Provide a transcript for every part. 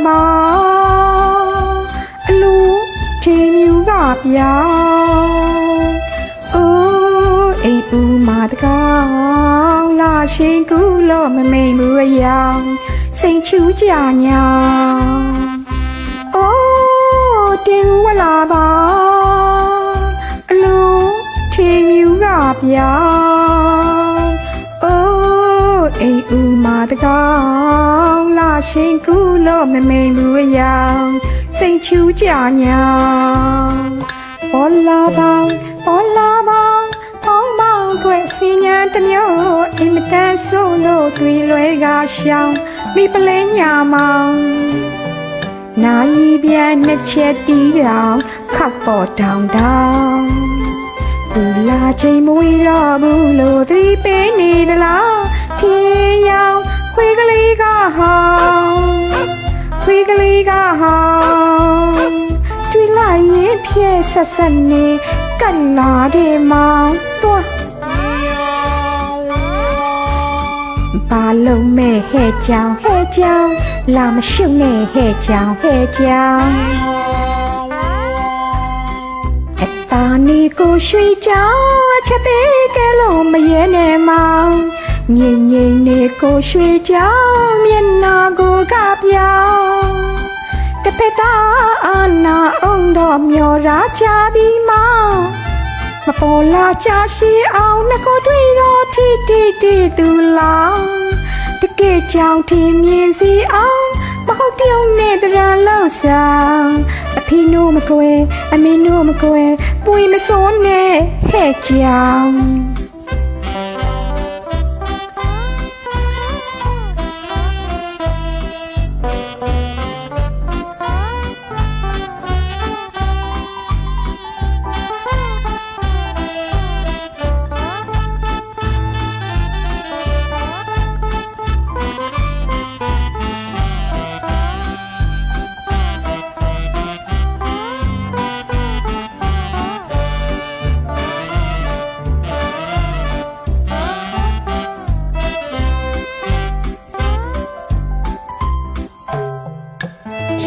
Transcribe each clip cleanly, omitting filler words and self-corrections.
ပါအလူထေမြူကပြောင်းအိုးအိမ်ဦးမာတကောင်းလာရှင်ကူလို့မမိန်ဘူးအယောင်စိတ်ချူးကြညာအိုးတင်ဝလာပါအလူထေမြူကပြောင်းအိုးအိမ်ဦးမာတကောင်းလာရှင်ကူလို့မမိန်ဘူးအယောင်စိတ်ချူးကြညာပေါ်လာပေါင်းပေါ်လာပေါင်းပေါင်းပေါင်းခွဲစင်ညာတမျိုးအင်မတန်ဆိုးလို့တွေ့လွဲကရှောင်းမိပလဲညာမောင်နာယီပြန်နှစ်ချက်တီးတောင်ခောက်ပေါ်တောင်တောင်ဘူလာချိန်မွေးတော့ဘူးလို့သတိပေးနေသလားထင်းရောင်ခွေးကလေးကဟောင်းခွေးကလေးကဟောင်းတွေ့လိုက်ရင်ဖြဲဆက်ဆက်နေကတ်လာတယ်မောင်သွားဘာလုံးမဲ့ဟဲ့ကြောင်လာမရှုံနဲ့ဟဲ့ကြောင်အတားနီကိုရွှေကြောင်အချက်ပေးကဲလို့မရဲနဲ့မောင်ငိမ့်နေကိုရွှေကြောင်မျက်နာကိုကပြောင်းတဖက်သားအာနာအောင်တော့မျောရာချပြီးမောင်မပေါ်လာချရှိအောင်ငကိုတွေ့တော့တီသူလောင်တကယ်ကြောင်ထင်မြင်စီအောင်မဟုတ်တယောက်နဲ့တရံလောက်ဆောင်အဖေနို့မကွယ်အမေနို့မကွယ်ပွေမစွန်းနဲ့ဟဲ့ကြောင်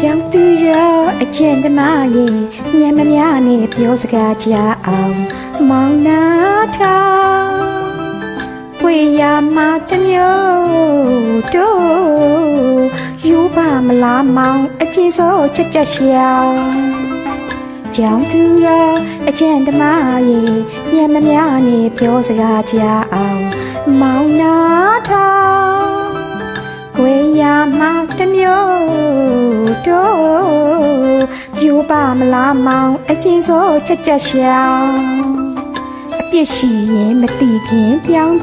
ရောက်သူရောအကျင့်ဓမ္မရဲ့ညံမများနဲ့ပြောစကားကြအောင်မောင်နာထောင်ဝေရမတမျိုးတို့ယူပါမလားမောင်အကျင့်စောချက်ရှောင်းကြောင်သူရောအကျင့်ဓမ္မရဲ့ညံမများနဲ့ပြောစကားကြအောင်မောင်နာထောင်ဝေရမတမျိုးတို့ယူပါမလားမောင်အချင်းစိုးချက်ရှောင်းအပြစ်ရှိရင်မတိခင်ပြောင်း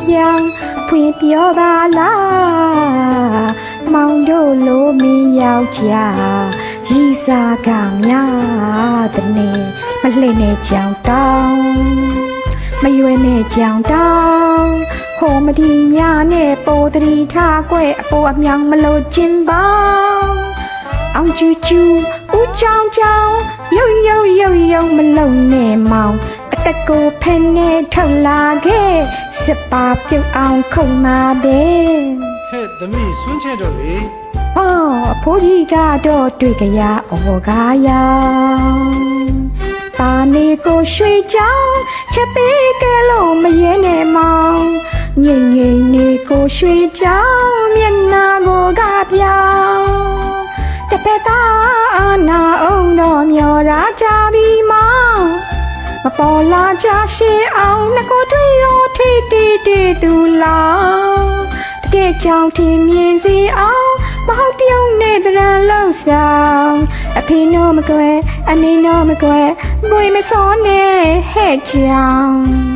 ဖွင့်ပြောပါလားမောင်တို့လိုမင်းယောက်ျားရီစာကများတဲ့နေမလှည့်နဲ့ကြောင်တောင်းမရွယ်နဲ့ကြောင်တောင်းဟိုမဒီများနဲ့ပိုတရီထားကွဲ့အပေါ်အမြောင်မလို့ခြင်းပေါင်းအောင်ကျူဦးချောင်းရုံမလုံနဲ့မောင်အသက်ကိုဖက်နဲ့ထုတ်လာခဲ့စစ်ပါပြုတ်အောင်ခုံမာပဲဟဲ့သမီးဆွန့်ချက်တော့လေအဖိုးကြီးကတော့တွေ့ကြရအော်ကားရောင်ပါနေကိုရွှေချောင်းချက်ပေးကဲလို့မရဲနဲ့မောင်ငိမ့်နေကိုရွှေချောင်းမျက်နာကိုကပြောင်းတဖက်သားအာနာအောင်တော့မျောရာချပြီးမောင်မပေါ်လာချရှိအောင်ငကိုတွေ့တော့တီသူလောင်တကယ်ကြောင်ထင်မြင်စီအောင်မဟုတ်တယောက်နဲ့တရံလောက်ဆောင်အဖေနို့မကွယ်အမေနို့မကွယ်ပွေမစောနဲ့ဟဲ့ကြောင်